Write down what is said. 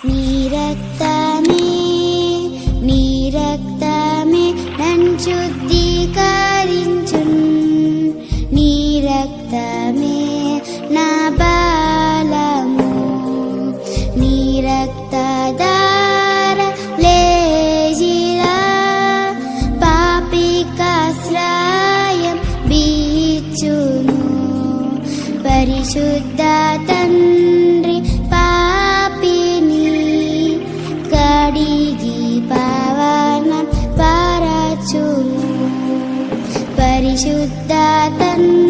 నీ రక్తమే నీ రక్తమే నన్ను శుద్ధీకరించున్ నీ రక్తమే నా బలము నీ రక్తధార లేజిలా పాపికాశ్రయం బీచును పరిశుద్ధ తండ్రి పాపిని కడిగి పావన పరచును పరిశుద్ధ తండ్రి